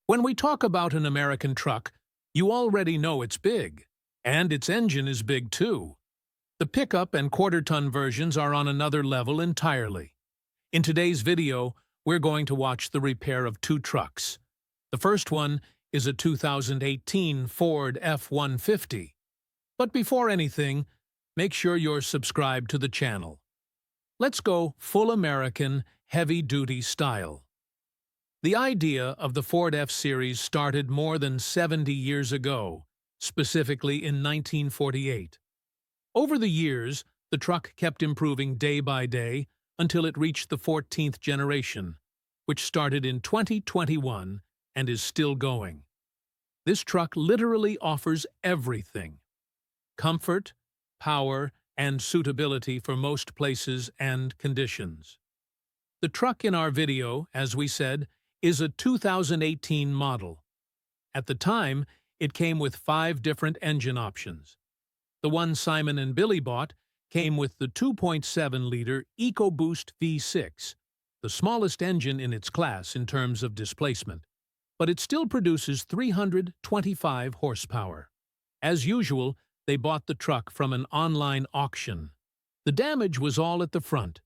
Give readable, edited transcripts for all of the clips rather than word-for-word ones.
When we talk about an American truck, you already know it's big, and its engine is big too. The pickup and quarter-ton versions are on another level entirely. In today's video, we're going to watch the repair of two trucks. The first one is a 2018 Ford F-150. But before anything, make sure you're subscribed to the channel. Let's go full American, heavy-duty style. The idea of the Ford F-Series started more than 70 years ago, specifically in 1948. Over the years, the truck kept improving day by day until it reached the 14th generation, which started in 2021 and is still going. This truck literally offers everything: comfort, power, and suitability for most places and conditions. The truck in our video, as we said, is a 2018 model. At the time, it came with 5 different engine options. The one Simon and Billy bought came with the 2.7-liter EcoBoost V6, the smallest engine in its class in terms of displacement, but it still produces 325 horsepower. As usual, they bought the truck from an online auction. The damage was all at the front.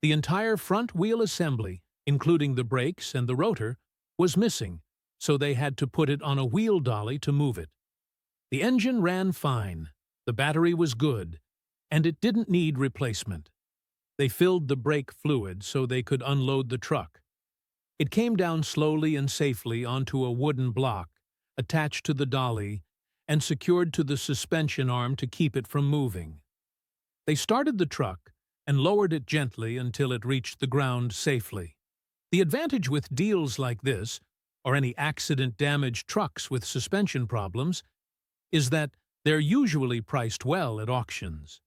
The entire front wheel assembly, including the brakes and the rotor, was missing, so they had to put it on a wheel dolly to move it. The engine ran fine, the battery was good, and it didn't need replacement. They filled the brake fluid so they could unload the truck. It came down slowly and safely onto a wooden block, attached to the dolly, and secured to the suspension arm to keep it from moving. They started the truck and lowered it gently until it reached the ground safely. The advantage with deals like this, or any accident-damaged trucks with suspension problems, is that they're usually priced well at auctions.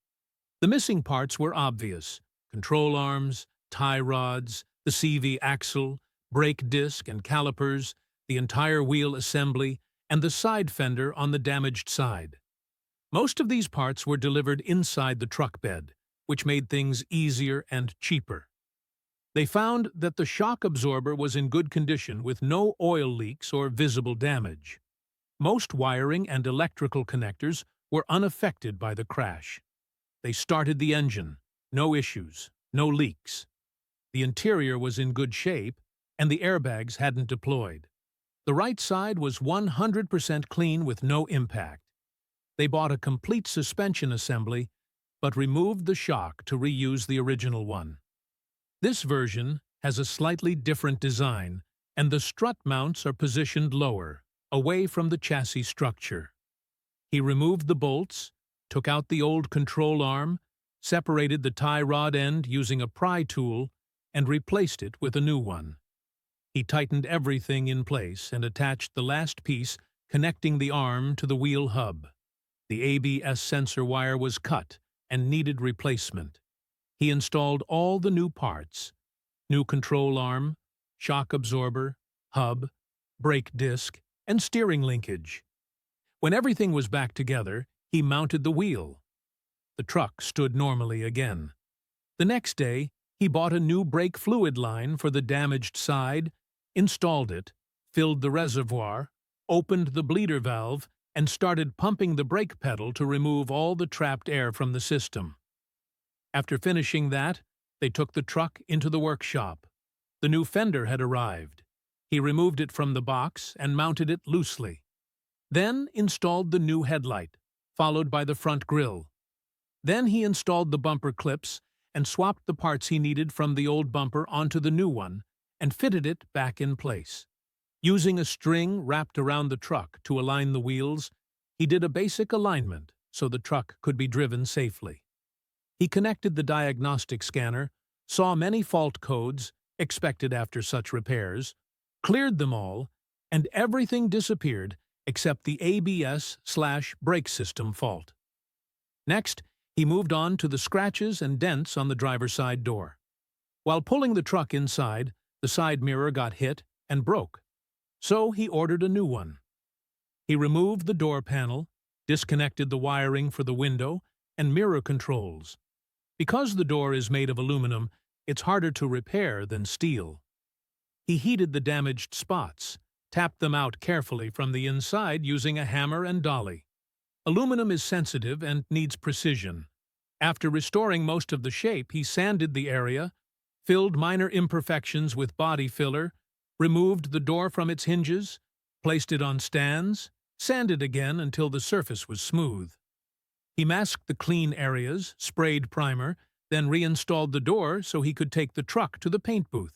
The missing parts were obvious: control arms, tie rods, the CV axle, brake disc and calipers, the entire wheel assembly, and the side fender on the damaged side. Most of these parts were delivered inside the truck bed, which made things easier and cheaper. They found that the shock absorber was in good condition with no oil leaks or visible damage. Most wiring and electrical connectors were unaffected by the crash. They started the engine, no issues, no leaks. The interior was in good shape, and the airbags hadn't deployed. The right side was 100% clean with no impact. They bought a complete suspension assembly, but removed the shock to reuse the original one. This version has a slightly different design, and the strut mounts are positioned lower, away from the chassis structure. He removed the bolts, took out the old control arm, separated the tie rod end using a pry tool, and replaced it with a new one. He tightened everything in place and attached the last piece connecting the arm to the wheel hub. The ABS sensor wire was cut and needed replacement. He installed all the new parts: new control arm, shock absorber, hub, brake disc, and steering linkage. When everything was back together, he mounted the wheel. The truck stood normally again. The next day, he bought a new brake fluid line for the damaged side, installed it, filled the reservoir, opened the bleeder valve, and started pumping the brake pedal to remove all the trapped air from the system. After finishing that, they took the truck into the workshop. The new fender had arrived. He removed it from the box and mounted it loosely. Then installed the new headlight, followed by the front grille. Then he installed the bumper clips and swapped the parts he needed from the old bumper onto the new one and fitted it back in place. Using a string wrapped around the truck to align the wheels, he did a basic alignment so the truck could be driven safely. He connected the diagnostic scanner, saw many fault codes expected after such repairs, cleared them all, and everything disappeared except the ABS/brake system fault. Next, he moved on to the scratches and dents on the driver's side door. While pulling the truck inside, the side mirror got hit and broke, so he ordered a new one. He removed the door panel, disconnected the wiring for the window and mirror controls. Because the door is made of aluminum, it's harder to repair than steel. He heated the damaged spots, tapped them out carefully from the inside using a hammer and dolly. Aluminum is sensitive and needs precision. After restoring most of the shape, he sanded the area, filled minor imperfections with body filler, removed the door from its hinges, placed it on stands, sanded again until the surface was smooth. He masked the clean areas, sprayed primer, then reinstalled the door so he could take the truck to the paint booth.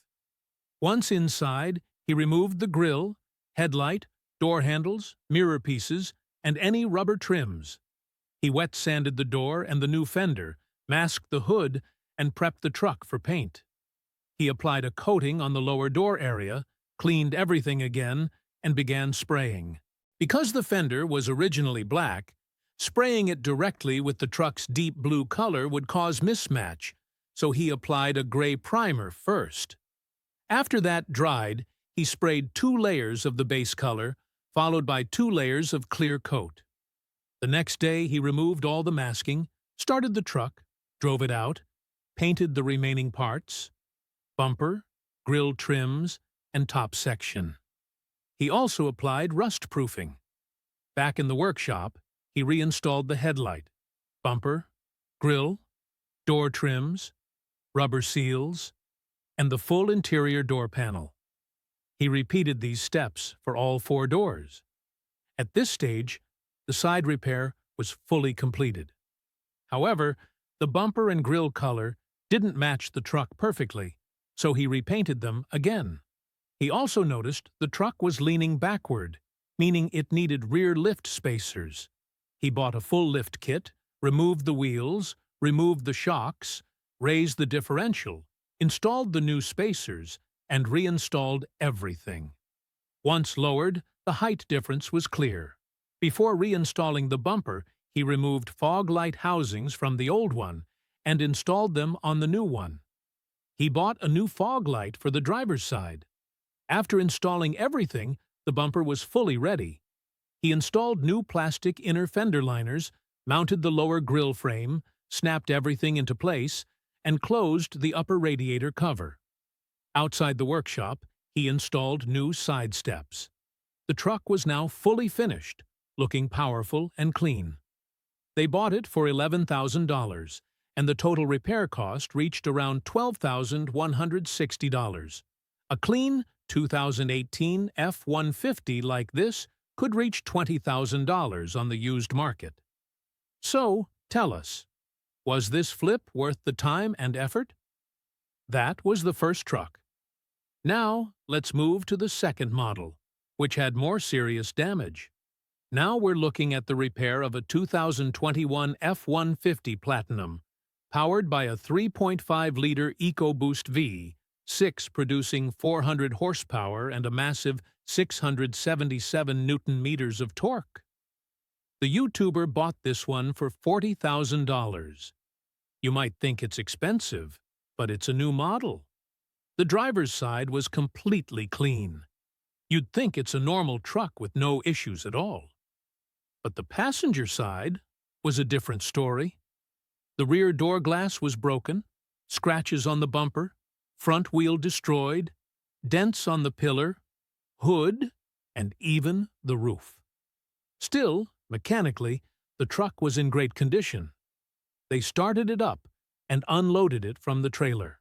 Once inside, he removed the grille, headlight, door handles, mirror pieces, and any rubber trims. He wet sanded the door and the new fender, masked the hood, and prepped the truck for paint. He applied a coating on the lower door area, cleaned everything again, and began spraying. Because the fender was originally black, spraying it directly with the truck's deep blue color would cause mismatch, so he applied a gray primer first. After that dried, he sprayed 2 layers of the base color, followed by 2 layers of clear coat. The next day, he removed all the masking, started the truck, drove it out, painted the remaining parts, bumper, grille trims, and top section. He also applied rust proofing. Back in the workshop, he reinstalled the headlight, bumper, grille, door trims, rubber seals, and the full interior door panel. He repeated these steps for all 4 doors. At this stage, the side repair was fully completed. However, the bumper and grille color didn't match the truck perfectly, so he repainted them again. He also noticed the truck was leaning backward, meaning it needed rear lift spacers. He bought a full lift kit, removed the wheels, removed the shocks, raised the differential, installed the new spacers, and reinstalled everything. Once lowered, the height difference was clear. Before reinstalling the bumper, he removed fog light housings from the old one and installed them on the new one. He bought a new fog light for the driver's side. After installing everything, the bumper was fully ready. He installed new plastic inner fender liners, mounted the lower grille frame, snapped everything into place, and closed the upper radiator cover. Outside the workshop, he installed new side steps. The truck was now fully finished, looking powerful and clean. They bought it for $11,000, and the total repair cost reached around $12,160. A clean 2018 F-150 like this could reach $20,000 on the used market. So, tell us, was this flip worth the time and effort? That was the first truck. Now, let's move to the second model, which had more serious damage. Now we're looking at the repair of a 2021 F-150 Platinum, powered by a 3.5-liter EcoBoost V6 producing 400 horsepower and a massive 677 Newton-meters of torque. The YouTuber bought this one for $40,000. You might think it's expensive, but it's a new model. The driver's side was completely clean. You'd think it's a normal truck with no issues at all. But the passenger side was a different story. The rear door glass was broken, scratches on the bumper, front wheel destroyed, dents on the pillar, hood, and even the roof. Still, mechanically, the truck was in great condition. They started it up and unloaded it from the trailer.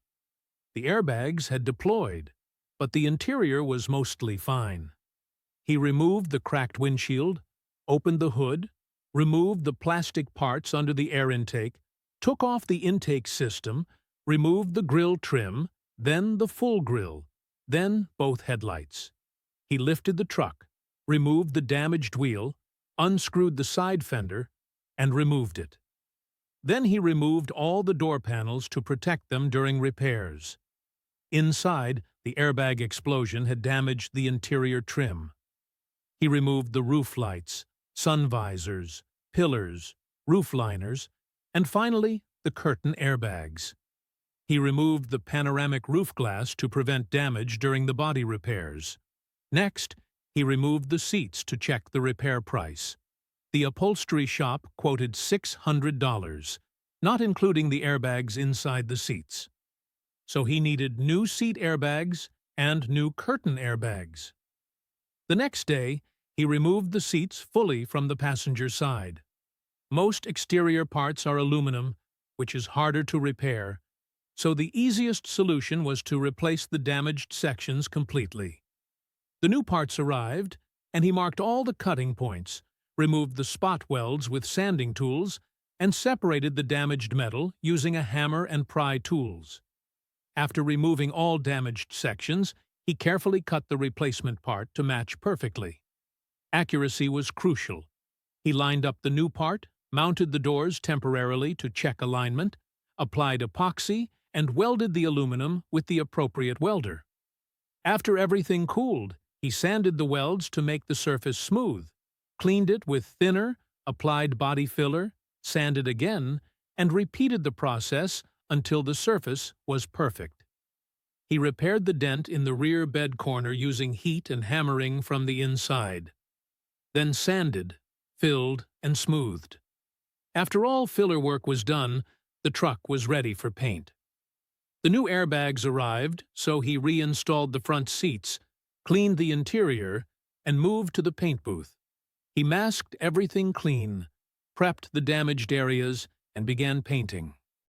The airbags had deployed, but the interior was mostly fine. He removed the cracked windshield, opened the hood, removed the plastic parts under the air intake, took off the intake system, removed the grille trim, then the full grille, then both headlights. He lifted the truck, removed the damaged wheel, unscrewed the side fender, and removed it. Then he removed all the door panels to protect them during repairs. Inside, the airbag explosion had damaged the interior trim. He removed the roof lights, sun visors, pillars, roof liners, and finally, the curtain airbags. He removed the panoramic roof glass to prevent damage during the body repairs. Next, he removed the seats to check the repair price. The upholstery shop quoted $600, not including the airbags inside the seats. So he needed new seat airbags and new curtain airbags. The next day, he removed the seats fully from the passenger side. Most exterior parts are aluminum, which is harder to repair, so the easiest solution was to replace the damaged sections completely. The new parts arrived, and he marked all the cutting points, removed the spot welds with sanding tools, and separated the damaged metal using a hammer and pry tools. After removing all damaged sections, he carefully cut the replacement part to match perfectly. Accuracy was crucial. He lined up the new part, mounted the doors temporarily to check alignment, applied epoxy, and welded the aluminum with the appropriate welder. After everything cooled, he sanded the welds to make the surface smooth, cleaned it with thinner, applied body filler, sanded again, and repeated the process until the surface was perfect. He repaired the dent in the rear bed corner using heat and hammering from the inside. Then sanded, filled, and smoothed. After all filler work was done, the truck was ready for paint. The new airbags arrived, so he reinstalled the front seats, cleaned the interior, and moved to the paint booth. He masked everything clean, prepped the damaged areas, and began painting.